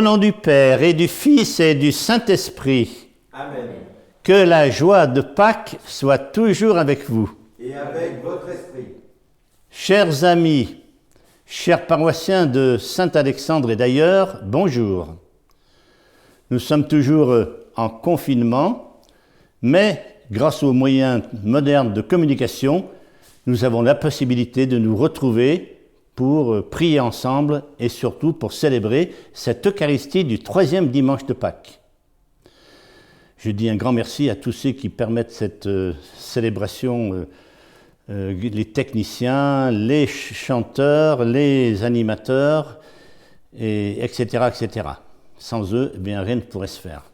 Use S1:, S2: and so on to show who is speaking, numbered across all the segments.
S1: nom du Père et du Fils et du Saint-Esprit.
S2: Amen.
S1: Que la joie de Pâques soit toujours avec vous.
S2: Et avec votre esprit.
S1: Chers amis, chers paroissiens de Saint-Alexandre et d'ailleurs, bonjour. Nous sommes toujours en confinement, mais grâce aux moyens modernes de communication, nous avons la possibilité de nous retrouver pour prier ensemble et surtout pour célébrer cette Eucharistie du 3e dimanche de Pâques. Je dis un grand merci à tous ceux qui permettent cette célébration, les techniciens, les chanteurs, les animateurs, etc., etc. Sans eux, eh bien, rien ne pourrait se faire.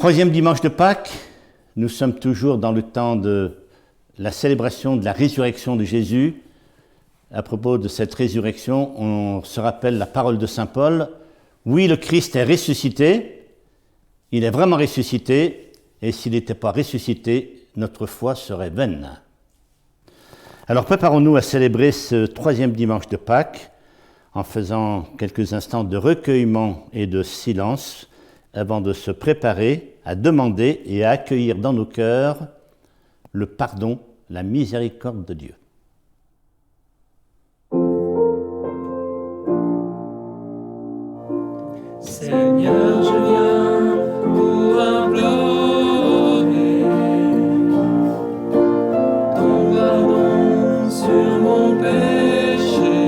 S1: 3e dimanche de Pâques, nous sommes toujours dans le temps de la célébration de la résurrection de Jésus. À propos de cette résurrection, on se rappelle la parole de saint Paul. Oui, le Christ est ressuscité, il est vraiment ressuscité, et s'il n'était pas ressuscité, notre foi serait vaine. Alors préparons-nous à célébrer ce 3e dimanche de Pâques en faisant quelques instants de recueillement et de silence avant de se préparer à demander et à accueillir dans nos cœurs le pardon, la miséricorde de Dieu.
S3: Seigneur, je viens pour implorer ton pardon sur mon péché,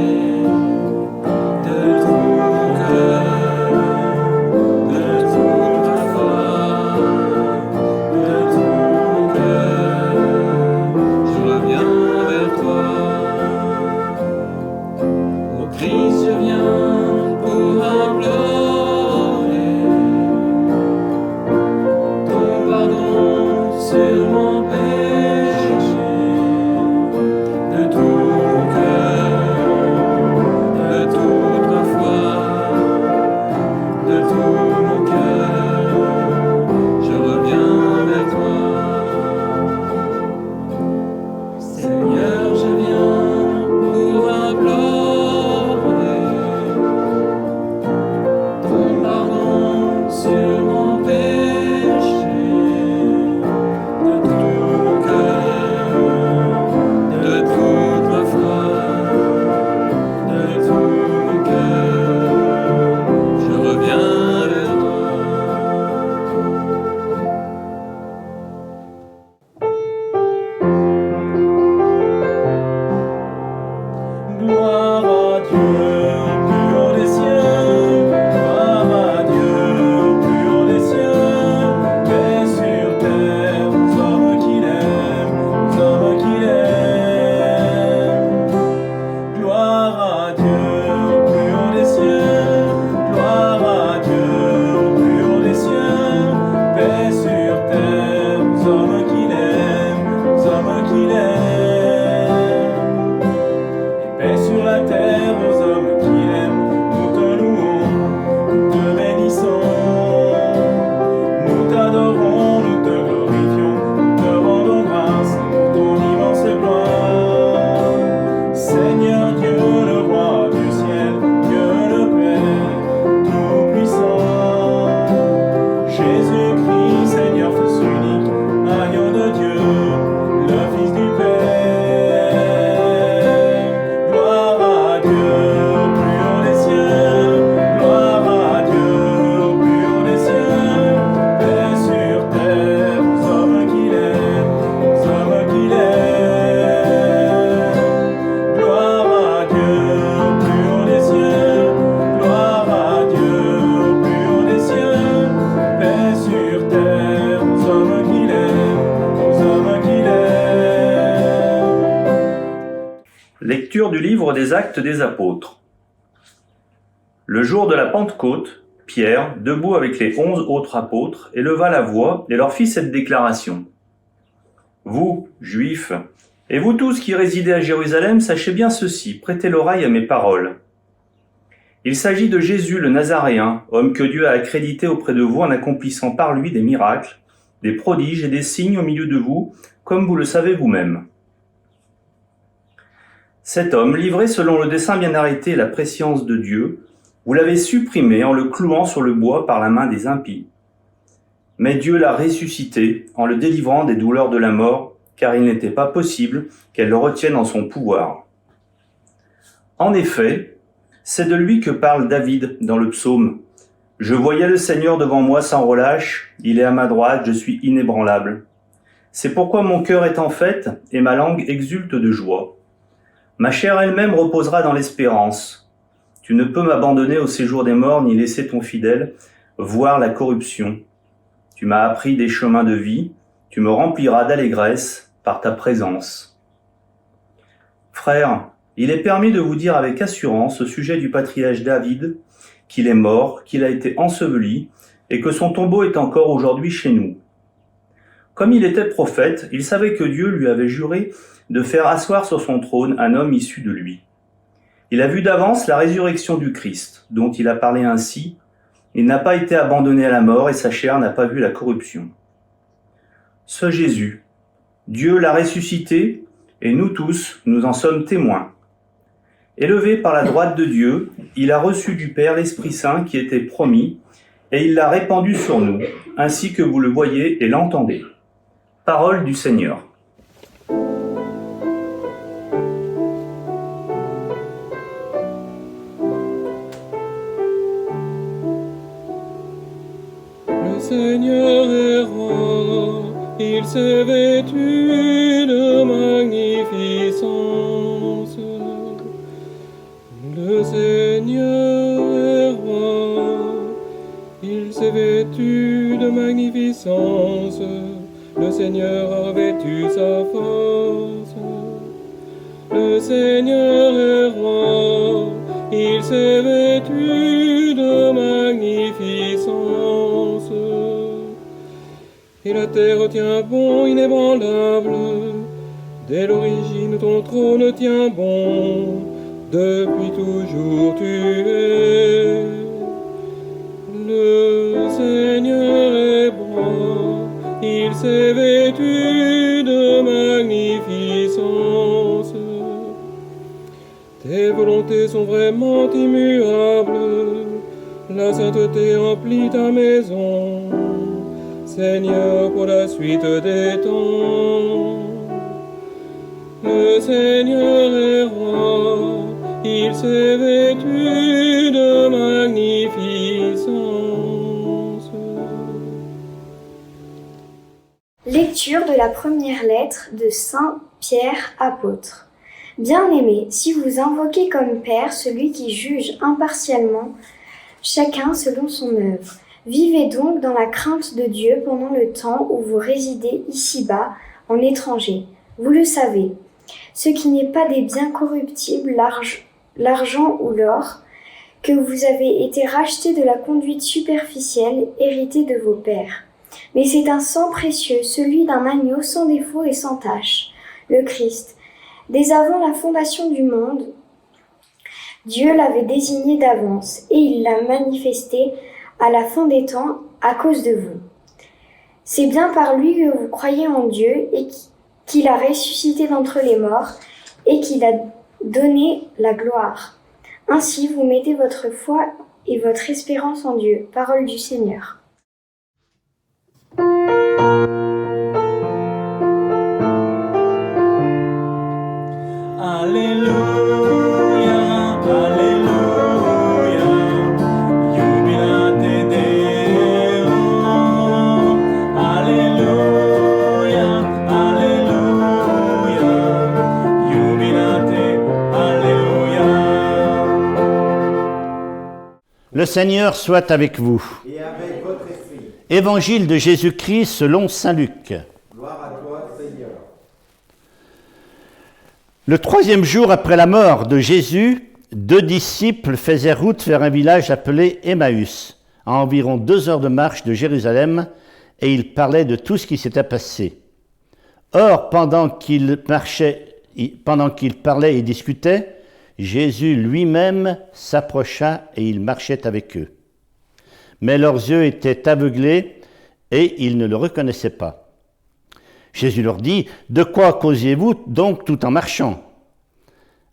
S3: de tout mon cœur, de toute ma foi, de tout mon cœur, je reviens vers toi. Ô Christ, je viens pour implorer sur mon péché, de tout mon cœur, de toute ma foi, de tout mon cœur, je reviens vers toi. Seigneur, je viens pour implorer ton pardon sur mon péché.
S4: Lecture du livre des Actes des Apôtres. Le jour de la Pentecôte, Pierre, debout avec les 11 autres apôtres, éleva la voix et leur fit cette déclaration. « Vous, Juifs, et vous tous qui résidez à Jérusalem, sachez bien ceci, prêtez l'oreille à mes paroles. Il s'agit de Jésus le Nazaréen, homme que Dieu a accrédité auprès de vous en accomplissant par lui des miracles, des prodiges et des signes au milieu de vous, comme vous le savez vous-même. Cet homme, livré selon le dessein bien arrêté et la prescience de Dieu, Vous l'avez supprimé en le clouant sur le bois par la main des impies. Mais Dieu l'a ressuscité en le délivrant des douleurs de la mort, car il n'était pas possible qu'elle le retienne en son pouvoir. En effet, c'est de lui que parle David dans le psaume. « Je voyais le Seigneur devant moi sans relâche, il est à ma droite, je suis inébranlable. C'est pourquoi mon cœur est en fête et ma langue exulte de joie. Ma chair elle-même reposera dans l'espérance. Tu ne peux m'abandonner au séjour des morts ni laisser ton fidèle voir la corruption. Tu m'as appris des chemins de vie, tu me rempliras d'allégresse par ta présence. » Frères, il est permis de vous dire avec assurance au sujet du patriarche David qu'il est mort, qu'il a été enseveli et que son tombeau est encore aujourd'hui chez nous. Comme il était prophète, il savait que Dieu lui avait juré de faire asseoir sur son trône un homme issu de lui. Il a vu d'avance la résurrection du Christ, dont il a parlé ainsi. Il n'a pas été abandonné à la mort et sa chair n'a pas vu la corruption. Ce Jésus, Dieu l'a ressuscité et nous tous, nous en sommes témoins. Élevé par la droite de Dieu, il a reçu du Père l'Esprit Saint qui était promis et il l'a répandu sur nous, ainsi que vous le voyez et l'entendez. Parole du Seigneur.
S3: Le Seigneur est roi, il s'est vêtu de magnificence. Le Seigneur est roi, il s'est vêtu de magnificence. Le Seigneur a vêtu sa force. Le Seigneur est roi, il s'est vêtu de magnificence. Et la terre tient bon, inébranlable. Dès l'origine, ton trône tient bon. Depuis toujours, tu es. Le Seigneur est bon, il s'est vêtu de magnificence. Tes volontés sont vraiment immuables, la sainteté emplit ta maison, Seigneur, pour la suite des temps. Le Seigneur est roi, il s'est vêtu de magnificence.
S5: Lecture de la première lettre de Saint Pierre apôtre. Bien-aimés, si vous invoquez comme Père celui qui juge impartialement chacun selon son œuvre, vivez donc dans la crainte de Dieu pendant le temps où vous résidez ici-bas en étranger. Vous le savez, ce qui n'est pas des biens corruptibles, l'argent ou l'or, que vous avez été rachetés de la conduite superficielle héritée de vos pères. Mais c'est un sang précieux, celui d'un agneau sans défaut et sans tache, le Christ. Dès avant la fondation du monde, Dieu l'avait désigné d'avance et il l'a manifesté à la fin des temps à cause de vous. C'est bien par lui que vous croyez en Dieu et qu'il a ressuscité d'entre les morts et qu'il a donné la gloire. Ainsi, vous mettez votre foi et votre espérance en Dieu. Parole du Seigneur.
S3: Alléluia, Alléluia, jubilate Deo. Alléluia, Alléluia, jubilate, Alléluia.
S1: Le Seigneur soit avec vous.
S2: Et avec votre esprit.
S1: Évangile de Jésus-Christ selon saint Luc.
S2: Gloire à toi, Seigneur.
S1: Le troisième jour après la mort de Jésus, 2 disciples faisaient route vers un village appelé Emmaüs, à environ 2 heures de marche de Jérusalem, et ils parlaient de tout ce qui s'était passé. Or, pendant qu'ils parlaient et discutaient, Jésus lui-même s'approcha et il marchait avec eux. Mais leurs yeux étaient aveuglés et ils ne le reconnaissaient pas. Jésus leur dit : « De quoi causiez-vous donc tout en marchant ?»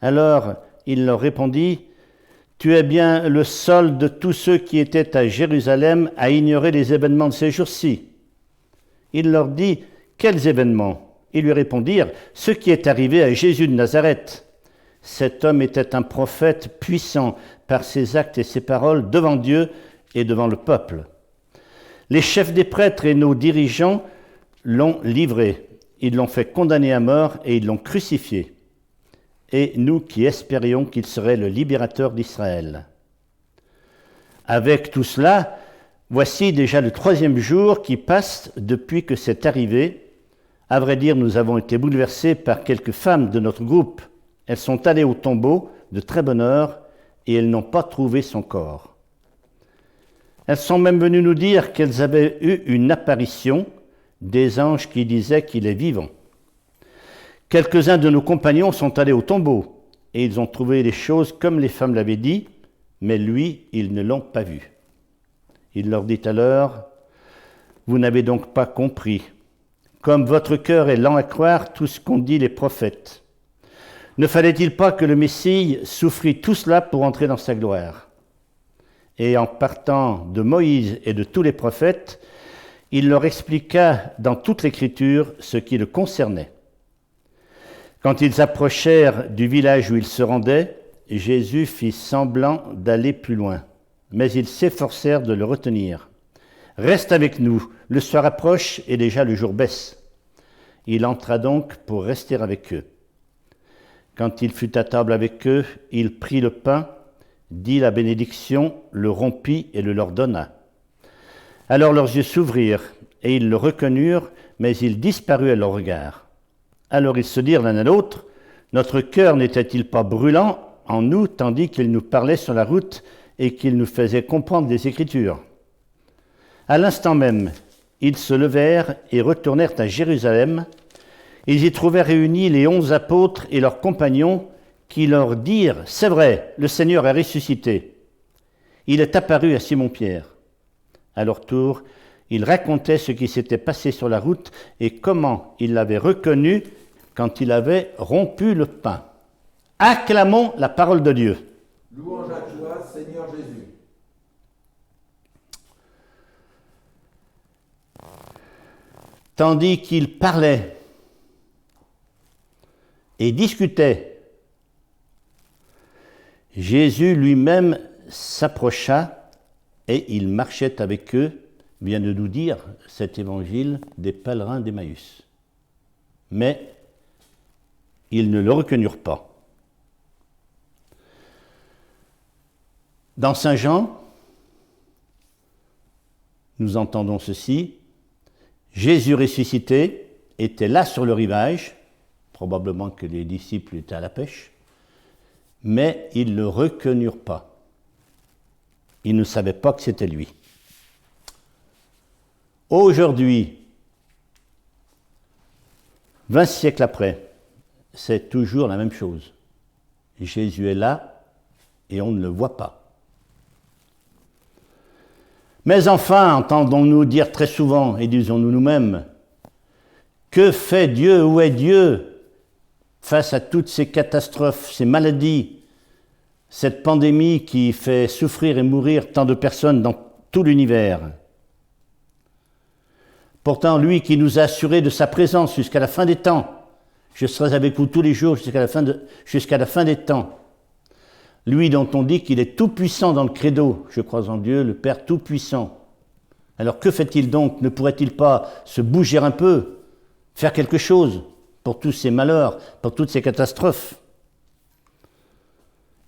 S1: Alors il leur répondit : « Tu es bien le seul de tous ceux qui étaient à Jérusalem à ignorer les événements de ces jours-ci. Il leur dit, quels événements? Ils lui répondirent, ce qui est arrivé à Jésus de Nazareth. Cet homme était un prophète puissant par ses actes et ses paroles devant Dieu et devant le peuple. Les chefs des prêtres et nos dirigeants l'ont livré. Ils l'ont fait condamner à mort et ils l'ont crucifié. Et nous qui espérions qu'il serait le libérateur d'Israël. Avec tout cela, voici déjà le 3e jour qui passe depuis que c'est arrivé. À vrai dire, nous avons été bouleversés par quelques femmes de notre groupe. Elles sont allées au tombeau de très bonne heure et elles n'ont pas trouvé son corps. Elles sont même venues nous dire qu'elles avaient eu une apparition des anges qui disaient qu'il est vivant. Quelques-uns de nos compagnons sont allés au tombeau et ils ont trouvé les choses comme les femmes l'avaient dit, mais lui, ils ne l'ont pas vu. Il leur dit alors, « Vous n'avez donc pas compris, comme votre cœur est lent à croire tout ce qu'ont dit les prophètes. Ne fallait-il pas que le Messie souffrit tout cela pour entrer dans sa gloire ?» Et en partant de Moïse et de tous les prophètes, il leur expliqua dans toute l'Écriture ce qui le concernait. Quand ils approchèrent du village où ils se rendaient, Jésus fit semblant d'aller plus loin, mais ils s'efforcèrent de le retenir. « Reste avec nous, le soir approche et déjà le jour baisse. » Il entra donc pour rester avec eux. Quand il fut à table avec eux, il prit le pain, dit la bénédiction, le rompit et le leur donna. Alors leurs yeux s'ouvrirent et ils le reconnurent, mais il disparut à leur regard. Alors ils se dirent l'un à l'autre, « Notre cœur n'était-il pas brûlant en nous, tandis qu'il nous parlait sur la route et qu'il nous faisait comprendre les Écritures ?» À l'instant même, ils se levèrent et retournèrent à Jérusalem. Ils y trouvèrent réunis les 11 apôtres et leurs compagnons qui leur dirent, « C'est vrai, le Seigneur est ressuscité. Il est apparu à Simon-Pierre. » À leur tour, ils racontaient ce qui s'était passé sur la route et comment ils l'avaient reconnu quand il avait rompu le pain. Acclamons la parole de Dieu.
S2: Louange à toi, Seigneur Jésus.
S1: Tandis qu'ils parlaient et discutaient, Jésus lui-même s'approcha et il marchait avec eux, vient de nous dire cet évangile des pèlerins d'Emmaüs. Mais ils ne le reconnurent pas. Dans Saint Jean, nous entendons ceci, Jésus ressuscité était là sur le rivage, probablement que les disciples étaient à la pêche, mais ils ne le reconnurent pas. Ils ne savaient pas que c'était lui. Aujourd'hui, 20 siècles après, c'est toujours la même chose. Jésus est là et on ne le voit pas. Mais enfin, entendons-nous dire très souvent, et disons-nous nous-mêmes, que fait Dieu, où est Dieu face à toutes ces catastrophes, ces maladies, cette pandémie qui fait souffrir et mourir tant de personnes dans tout l'univers? Pourtant, lui qui nous a assuré de sa présence jusqu'à la fin des temps, je serai avec vous tous les jours jusqu'à la fin des temps. Lui dont on dit qu'il est tout-puissant dans le credo, je crois en Dieu, le Père tout-puissant. Alors que fait-il donc? Ne pourrait-il pas se bouger un peu, faire quelque chose pour tous ces malheurs, pour toutes ces catastrophes?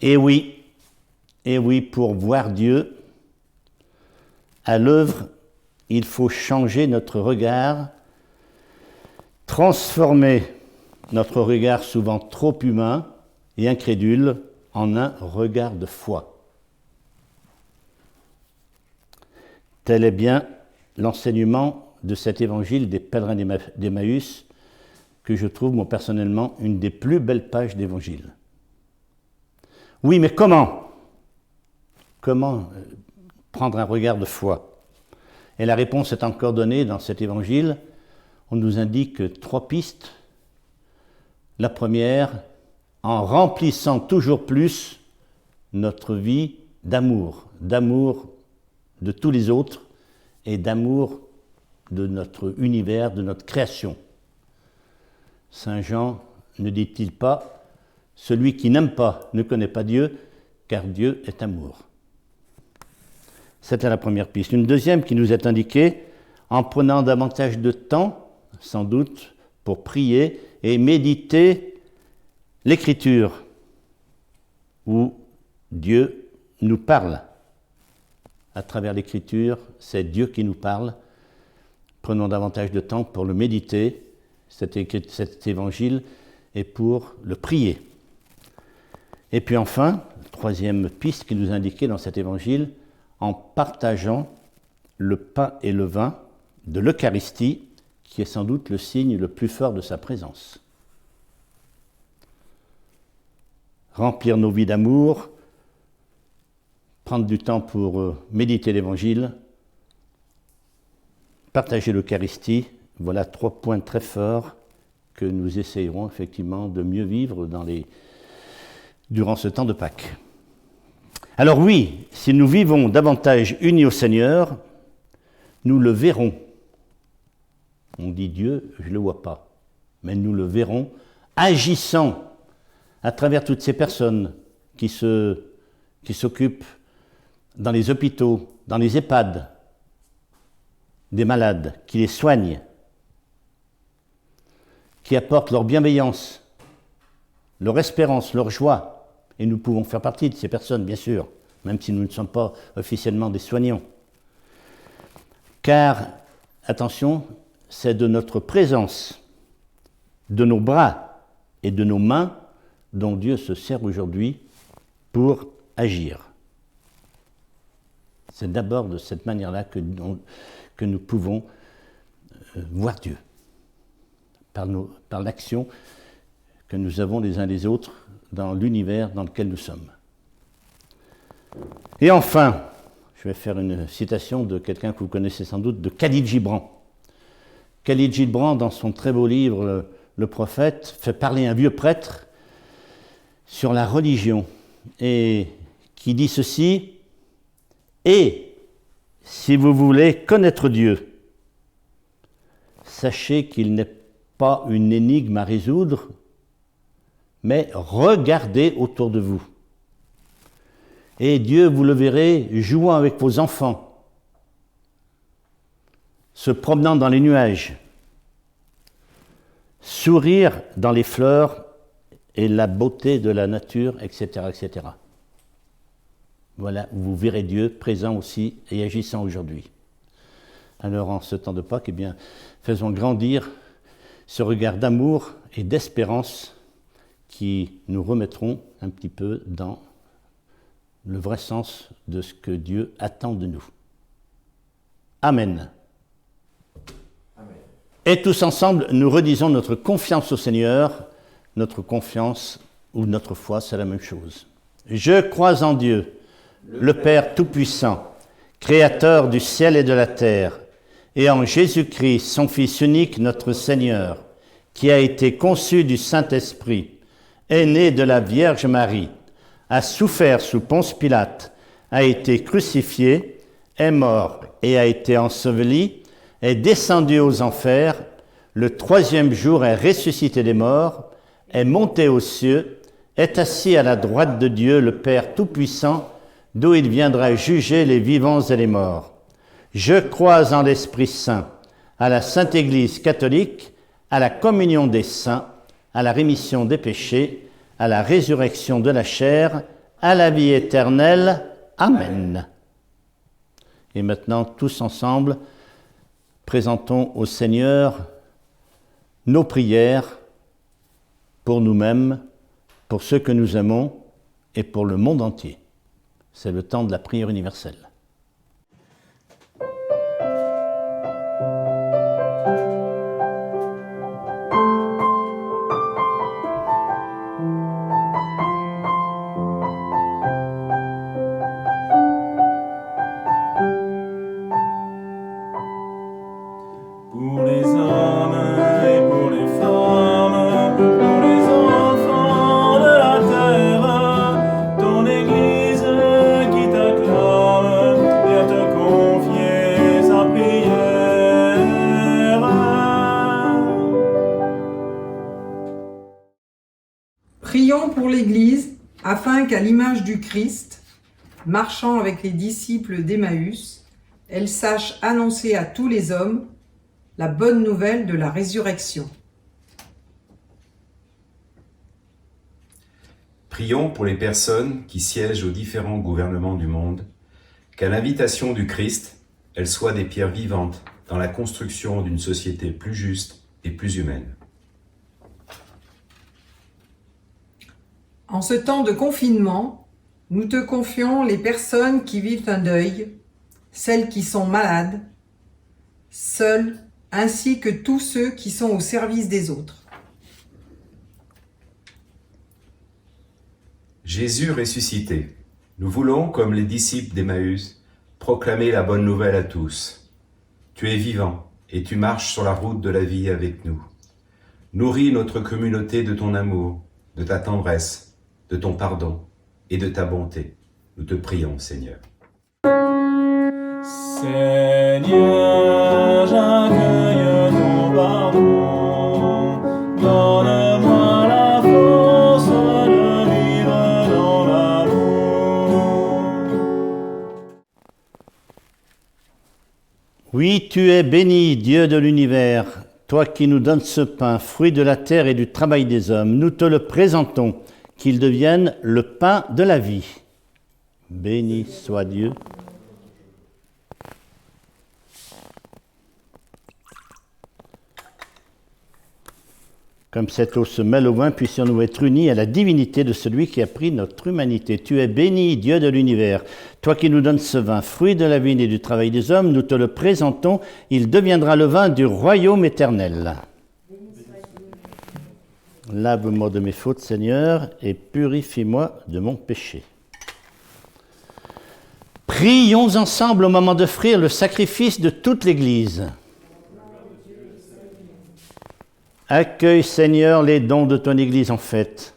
S1: Et oui, pour voir Dieu à l'œuvre, il faut changer notre regard, transformer notre regard souvent trop humain et incrédule en un regard de foi. Tel est bien l'enseignement de cet évangile des pèlerins d'Emmaüs que je trouve, moi personnellement, une des plus belles pages d'évangile. Oui, mais comment prendre un regard de foi? Et la réponse est encore donnée dans cet évangile. On nous indique 3 pistes. La première, en remplissant toujours plus notre vie d'amour de tous les autres et d'amour de notre univers, de notre création. Saint Jean ne dit-il pas « Celui qui n'aime pas ne connaît pas Dieu, car Dieu est amour ». C'était la première piste. Une deuxième qui nous est indiquée, en prenant davantage de temps, sans doute, pour prier et méditer l'Écriture, où Dieu nous parle. À travers l'Écriture, c'est Dieu qui nous parle. Prenons davantage de temps pour le méditer, cet évangile, et pour le prier. Et puis enfin, troisième piste qui nous est indiquée dans cet évangile, en partageant le pain et le vin de l'Eucharistie, qui est sans doute le signe le plus fort de sa présence. Remplir nos vies d'amour, prendre du temps pour méditer l'Évangile, partager l'Eucharistie, voilà 3 points très forts que nous essayerons effectivement de mieux vivre durant ce temps de Pâques. Alors oui, si nous vivons davantage unis au Seigneur, nous le verrons. On dit Dieu, je ne le vois pas, mais nous le verrons agissant à travers toutes ces personnes qui s'occupent dans les hôpitaux, dans les EHPAD, des malades, qui les soignent, qui apportent leur bienveillance, leur espérance, leur joie. Et nous pouvons faire partie de ces personnes, bien sûr, même si nous ne sommes pas officiellement des soignants. Car, attention, c'est de notre présence, de nos bras et de nos mains dont Dieu se sert aujourd'hui pour agir. C'est d'abord de cette manière-là que nous pouvons voir Dieu, par l'action que nous avons les uns les autres dans l'univers dans lequel nous sommes. Et enfin, je vais faire une citation de quelqu'un que vous connaissez sans doute, de Khalil Gibran. Khalil Gibran, dans son très beau livre, Le Prophète, fait parler un vieux prêtre sur la religion, et qui dit ceci: « Et si vous voulez connaître Dieu, sachez qu'il n'est pas une énigme à résoudre, mais regardez autour de vous. Et Dieu, vous le verrez, jouant avec vos enfants, se promenant dans les nuages, sourire dans les fleurs et la beauté de la nature, etc., etc. » Voilà, vous verrez Dieu présent aussi et agissant aujourd'hui. Alors, en ce temps de Pâques, eh bien, faisons grandir ce regard d'amour et d'espérance qui nous remettront un petit peu dans le vrai sens de ce que Dieu attend de nous. Amen.
S2: Amen.
S1: Et tous ensemble, nous redisons notre confiance au Seigneur, notre confiance ou notre foi, c'est la même chose. Je crois en Dieu, le Père Tout-Puissant, Créateur du ciel et de la terre, et en Jésus-Christ, son Fils unique, notre Seigneur, qui a été conçu du Saint-Esprit, est né de la Vierge Marie, a souffert sous Ponce Pilate, a été crucifié, est mort et a été enseveli, est descendu aux enfers, le 3e jour est ressuscité des morts, est monté aux cieux, est assis à la droite de Dieu, le Père Tout-Puissant, d'où il viendra juger les vivants et les morts. Je crois en l'Esprit Saint, à la Sainte Église catholique, à la communion des saints, à la rémission des péchés, à la résurrection de la chair, à la vie éternelle. Amen. Et maintenant, tous ensemble, présentons au Seigneur nos prières pour nous-mêmes, pour ceux que nous aimons et pour le monde entier. C'est le temps de la prière universelle.
S3: Pour les hommes et pour les femmes, pour les enfants de la terre, ton Église
S6: Prions pour l'Église, afin qu'à l'image du Christ, marchant avec les disciples d'Emmaüs, elle sache annoncer à tous les hommes la bonne nouvelle de la résurrection.
S2: Prions pour les personnes qui siègent aux différents gouvernements du monde, qu'à l'invitation du Christ, elles soient des pierres vivantes dans la construction d'une société plus juste et plus humaine.
S6: En ce temps de confinement, nous te confions les personnes qui vivent un deuil, celles qui sont malades, seules, ainsi que tous ceux qui sont au service des autres.
S2: Jésus ressuscité, nous voulons, comme les disciples d'Emmaüs, proclamer la bonne nouvelle à tous. Tu es vivant et tu marches sur la route de la vie avec nous. Nourris notre communauté de ton amour, de ta tendresse, de ton pardon et de ta bonté. Nous te prions, Seigneur.
S3: Seigneur, j'accueille ton pardon. Donne-moi la force de vivre dans l'amour.
S1: Oui, tu es béni, Dieu de l'univers, toi qui nous donnes ce pain, fruit de la terre et du travail des hommes. Nous te le présentons, qu'il devienne le pain de la vie. Béni soit Dieu. Comme cette eau se mêle au vin, puissions-nous être unis à la divinité de celui qui a pris notre humanité. Tu es béni, Dieu de l'univers. Toi qui nous donnes ce vin, fruit de la vigne et du travail des hommes, nous te le présentons. Il deviendra le vin du royaume éternel. Lave-moi de mes fautes, Seigneur, et purifie-moi de mon péché. Prions ensemble au moment d'offrir le sacrifice de toute l'Église. Accueille, Seigneur, les dons de ton Église en fête.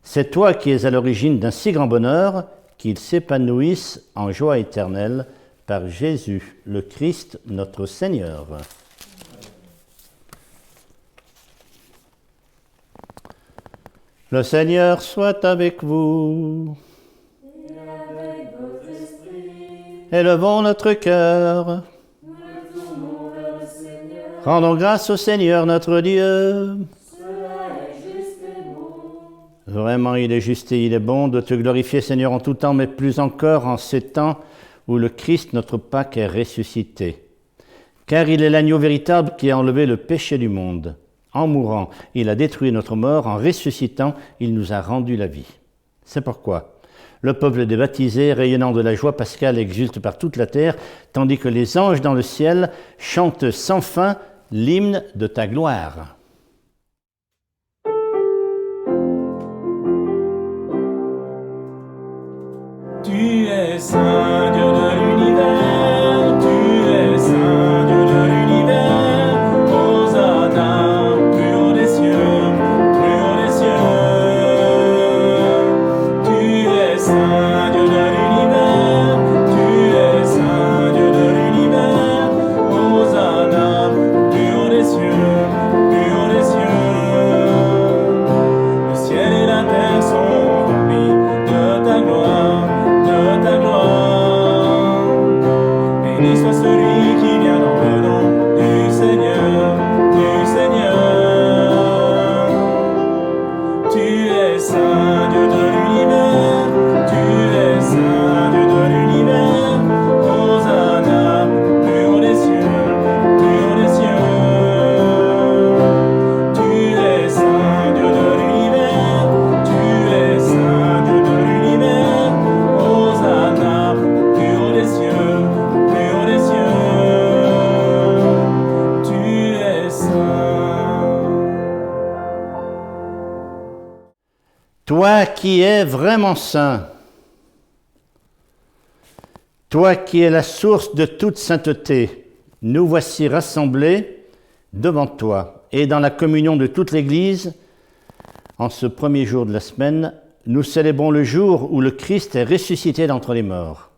S1: C'est toi qui es à l'origine d'un si grand bonheur, qu'ils s'épanouissent en joie éternelle par Jésus, le Christ, notre Seigneur. Le Seigneur soit avec vous.
S7: Et avec votre esprit.
S1: Élevons notre cœur.
S7: Nous le tournons vers le Seigneur.
S1: Rendons grâce au Seigneur notre Dieu.
S7: Cela est juste et bon.
S1: Vraiment, il est juste et il est bon de te glorifier, Seigneur, en tout temps, mais plus encore en ces temps où le Christ, notre Pâque, est ressuscité. Car il est l'agneau véritable qui a enlevé le péché du monde. En mourant, il a détruit notre mort. En ressuscitant, il nous a rendu la vie. C'est pourquoi le peuple des baptisés, rayonnant de la joie pascale, exulte par toute la terre, tandis que les anges dans le ciel chantent sans fin l'hymne de ta gloire.
S3: Tu es Saint Dieu de l'univers, tu es Saint Dieu de l'univers, Hosanna, plus haut des cieux, plus haut des cieux. Tu es Saint Dieu de l'univers, tu es Saint Dieu de l'univers, Hosanna, plus haut des cieux, plus haut des cieux. Le ciel et la terre sont remplis de ta gloire. Ta gloire. Béni soit celui qui vient dans le nom du Seigneur, du Seigneur. Tu es Saint Dieu de l'univers, tu es Saint Dieu de l'univers, Hosanna, plus haut des cieux, plus haut des cieux. Tu es Saint Dieu de l'univers, tu es Saint Dieu de l'univers, Hosanna, plus haut des cieux, plus haut des cieux. Tu es saint.
S1: Toi qui es vraiment saint, toi qui es la source de toute sainteté, nous voici rassemblés devant toi et dans la communion de toute l'Église. En ce premier jour de la semaine, nous célébrons le jour où le Christ est ressuscité d'entre les morts.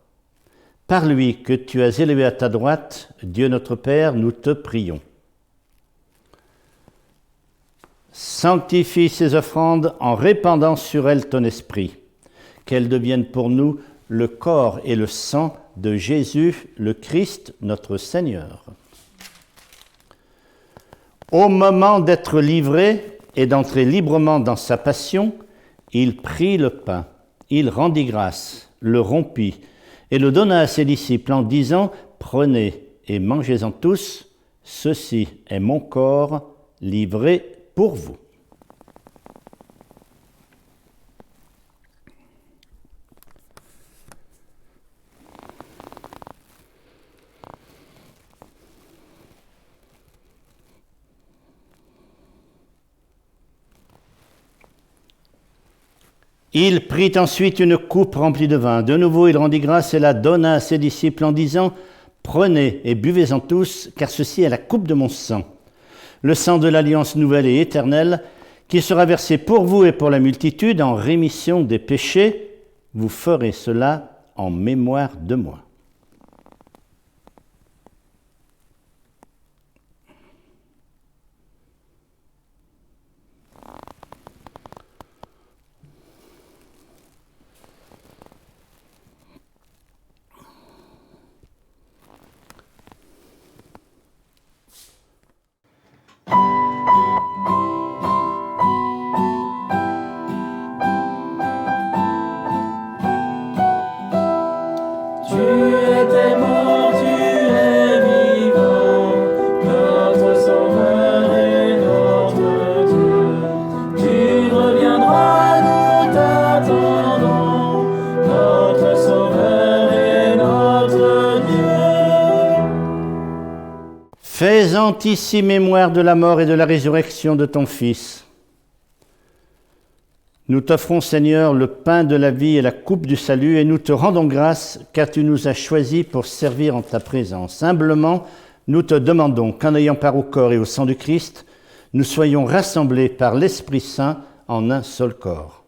S1: Par lui que tu as élevé à ta droite, Dieu notre Père, nous te prions. Sanctifie ces offrandes en répandant sur elles ton esprit, qu'elles deviennent pour nous le corps et le sang de Jésus, le Christ, notre Seigneur. Au moment d'être livré et d'entrer librement dans sa passion, il prit le pain, il rendit grâce, le rompit et le donna à ses disciples en disant « Prenez et mangez-en tous, ceci est mon corps livré pour vous. » Il prit ensuite une coupe remplie de vin. De nouveau, il rendit grâce et la donna à ses disciples en disant « Prenez et buvez-en tous, car ceci est la coupe de mon sang, le sang de l'alliance nouvelle et éternelle, qui sera versé pour vous et pour la multitude en rémission des péchés. Vous ferez cela en mémoire de moi. »
S3: Tu étais mort, tu es vivant, notre Sauveur et notre Dieu. Tu reviendras, nous t'attendons, notre Sauveur et notre Dieu.
S1: Faisant ici mémoire de la mort et de la résurrection de ton Fils, nous t'offrons, Seigneur, le pain de la vie et la coupe du salut, et nous te rendons grâce, car tu nous as choisis pour servir en ta présence. Humblement, nous te demandons qu'en ayant part au corps et au sang du Christ, nous soyons rassemblés par l'Esprit Saint en un seul corps.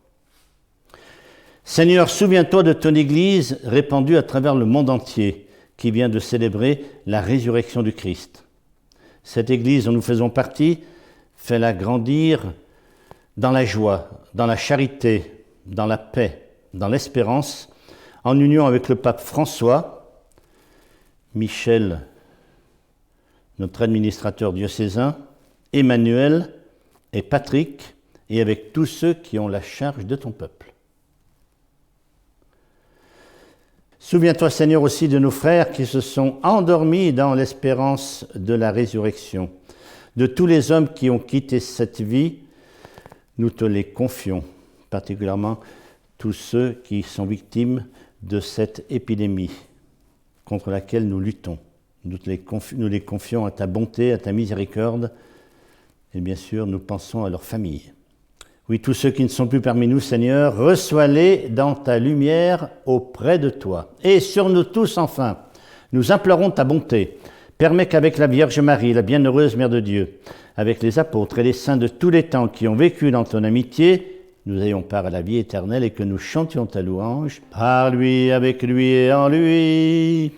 S1: Seigneur, souviens-toi de ton Église répandue à travers le monde entier, qui vient de célébrer la résurrection du Christ. Cette Église dont nous faisons partie, fais-la grandir dans la joie, dans la charité, dans la paix, dans l'espérance, en union avec le pape François, Michel, notre administrateur diocésain, Emmanuel et Patrick, et avec tous ceux qui ont la charge de ton peuple. Souviens-toi, Seigneur, aussi de nos frères qui se sont endormis dans l'espérance de la résurrection, de tous les hommes qui ont quitté cette vie. Nous te les confions, particulièrement tous ceux qui sont victimes de cette épidémie contre laquelle nous luttons. Nous les confions à ta bonté, à ta miséricorde, et bien sûr, nous pensons à leurs familles. Oui, tous ceux qui ne sont plus parmi nous, Seigneur, reçois-les dans ta lumière auprès de toi. Et sur nous tous, enfin, nous implorons ta bonté. Permets qu'avec la Vierge Marie, la bienheureuse Mère de Dieu, avec les apôtres et les saints de tous les temps qui ont vécu dans ton amitié, nous ayons part à la vie éternelle et que nous chantions ta louange, par lui, avec lui et en lui.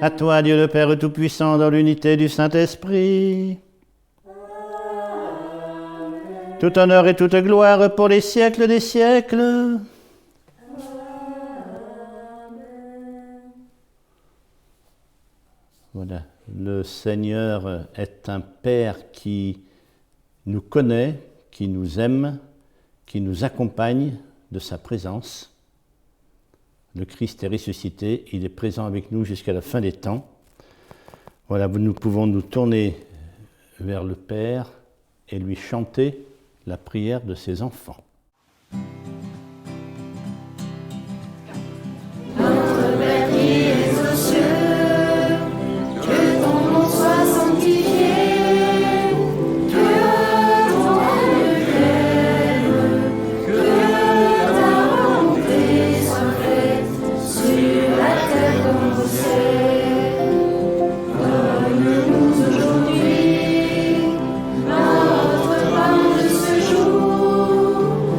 S1: À toi, Dieu le Père Tout-Puissant, dans l'unité du Saint-Esprit. Tout honneur et toute gloire pour les siècles des siècles. Voilà. Le Seigneur est un Père qui nous connaît, qui nous aime, qui nous accompagne de sa présence. Le Christ est ressuscité, il est présent avec nous jusqu'à la fin des temps. Voilà, nous pouvons nous tourner vers le Père et lui chanter la prière de ses enfants.
S7: Notre Père qui es aux cieux, que ton nom soit sanctifié, que ton règne vienne, que ta volonté soit faite sur la terre comme au ciel. Donne-nous aujourd'hui notre pain de ce jour.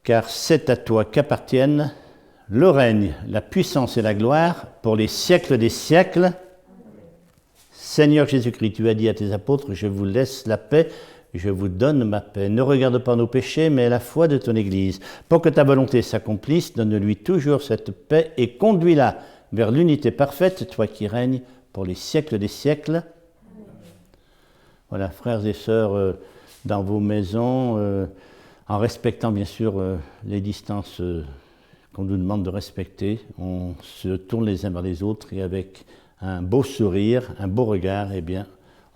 S1: car c'est à toi qu'appartiennent le règne, la puissance et la gloire pour les siècles des siècles. Seigneur Jésus-Christ, tu as dit à tes apôtres, je vous laisse la paix, je vous donne ma paix. Ne regarde pas nos péchés, mais la foi de ton Église. Pour que ta volonté s'accomplisse, donne-lui toujours cette paix et conduis-la vers l'unité parfaite, toi qui règnes pour les siècles des siècles. Voilà, frères et sœurs, dans vos maisons, en respectant bien sûr les distances qu'on nous demande de respecter, on se tourne les uns vers les autres et avec un beau sourire, un beau regard, eh bien,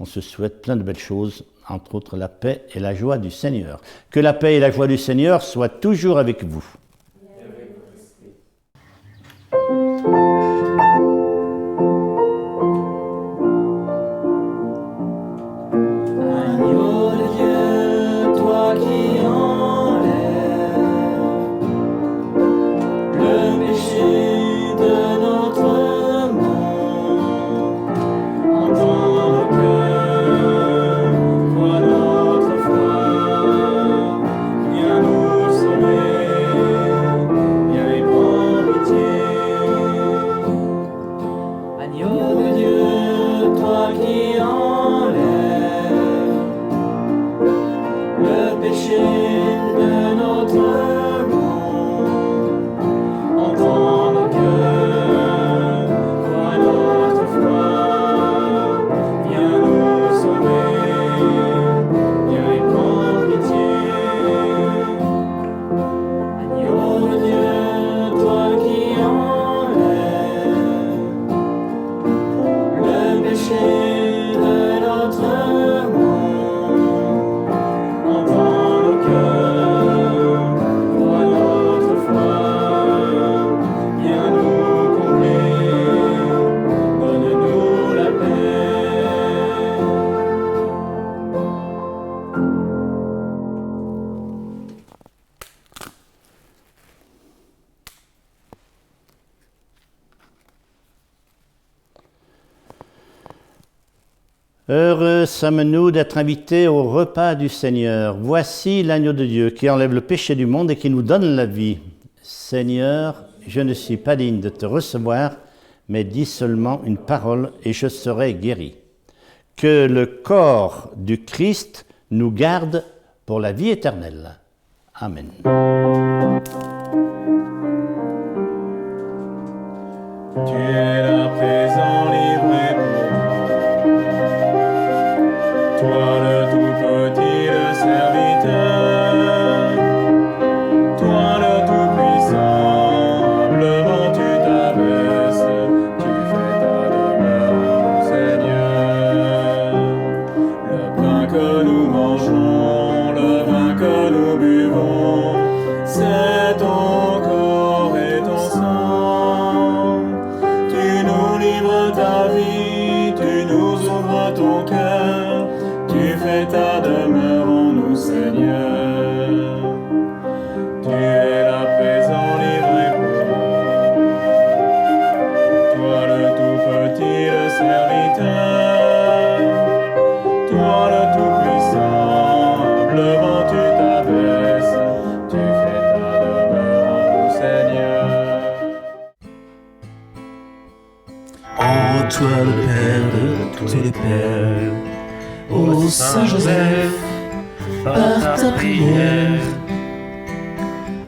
S1: on se souhaite plein de belles choses, entre autres la paix et la joie du Seigneur. Que la paix et la joie du Seigneur soient toujours avec vous.
S3: Agneau de Dieu, toi qui enlèves le péché de notre monde, entends nos cœurs, vois notre foi, viens nous sauver, viens et prends pitié. Agneau de Dieu, toi qui enlèves le péché de notre monde, entends nos cœurs, vois notre foi, viens nous sauver, viens et prends pitié. Agneau de Dieu, toi qui enlèves le péché de notre monde, entends nos cœurs, vois notre foi, viens nous combler, donne-nous la paix.
S1: Heureux sommes-nous d'être invités au repas du Seigneur. Voici l'agneau de Dieu qui enlève le péché du monde et qui nous donne la vie. Seigneur, je ne suis pas digne de te recevoir, mais dis seulement une parole et je serai guéri. Que le corps du Christ nous garde pour la vie éternelle. Amen.
S3: Tu es là présent, livré pour moi. Toi le tout petit, le serviteur. Toi le tout puissant, humblement tu t'abaisses. Tu fais ta demeure, Seigneur. Le pain que nous mangeons, le vin que nous buvons, c'est ton corps et ton sang. Tu nous livres ta vie, tu nous ouvres ton cœur, tu fais ta demeure en nous, Seigneur. Tu es là présent, livré pour nous. Toi le tout petit, le serviteur. Toi le tout puissant, humblement tu t'abaisses, tu fais ta demeure en nous, Seigneur.
S8: Ô toi le Père de tous les pères, ô Saint Joseph, par ta prière,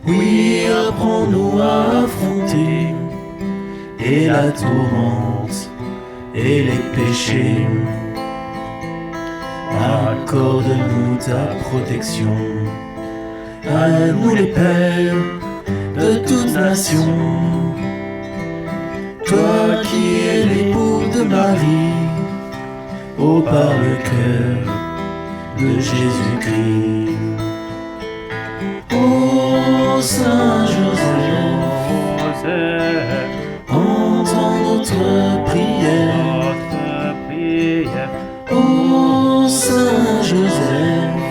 S8: oui, apprends-nous à affronter et la tourmente et les péchés. Accorde-nous ta protection, à nous les pères de toute nation. Toi qui es l'époux de Marie, ô par le cœur de Jésus-Christ. Ô Saint Joseph, entends notre prière. Ô Saint Joseph,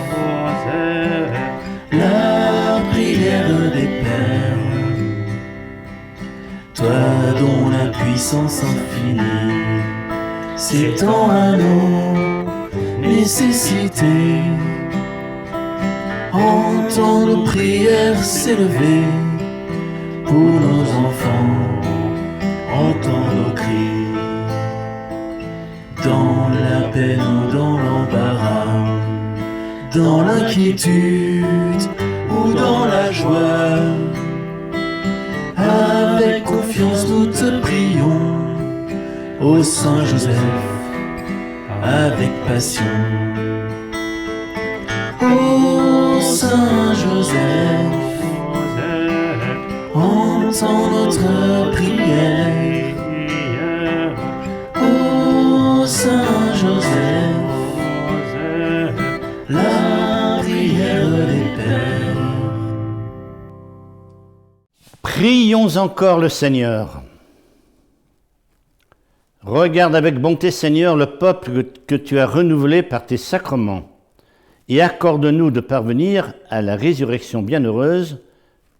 S8: la prière des pères. Toi dont la puissance infinie s'étend à nos nécessités, Entends nos prières s'élever pour nos enfants, entends nos cris. Dans la peine ou dans l'embarras, dans l'inquiétude ou dans la joie, avec confiance nous te prions, ô Saint Joseph, avec passion. Ô Saint Joseph, entends notre prière. Ô Saint Joseph, la prière des pères.
S1: Prions encore le Seigneur. Regarde avec bonté, Seigneur, le peuple que tu as renouvelé par tes sacrements, et accorde-nous de parvenir à la résurrection bienheureuse,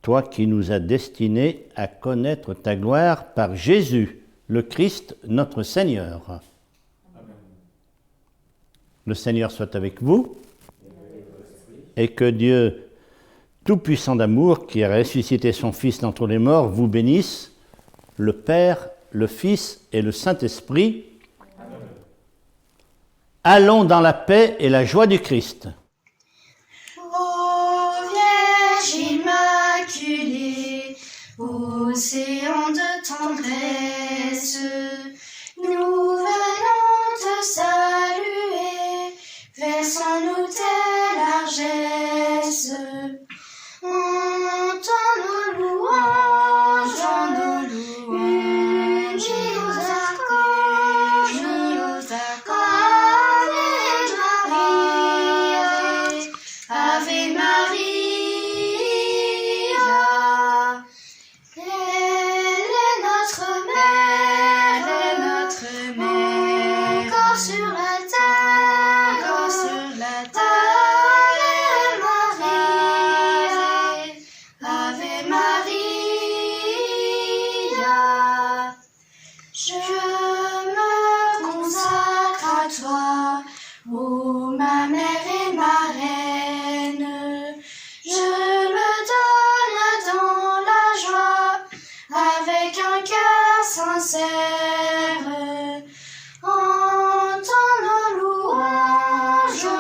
S1: toi qui nous as destinés à connaître ta gloire par Jésus, le Christ, notre Seigneur. Amen. Le Seigneur soit avec vous, et que Dieu, tout-puissant d'amour, qui a ressuscité son Fils d'entre les morts, vous bénisse, le Père, le Fils et le Saint-Esprit. Amen. Allons dans la paix et la joie du Christ.
S7: Ô Vierge immaculée, océan de tendresse, nous venons te saluer, versons-nous tes largesses. Entends nos louanges, unis aux archanges, Ave Maria, elle est notre mère, encore sur la terre, Ave Maria, je me consacre à toi, ô ma mère et ma reine. Je me donne dans la joie, avec un cœur sincère. Entends nos louanges.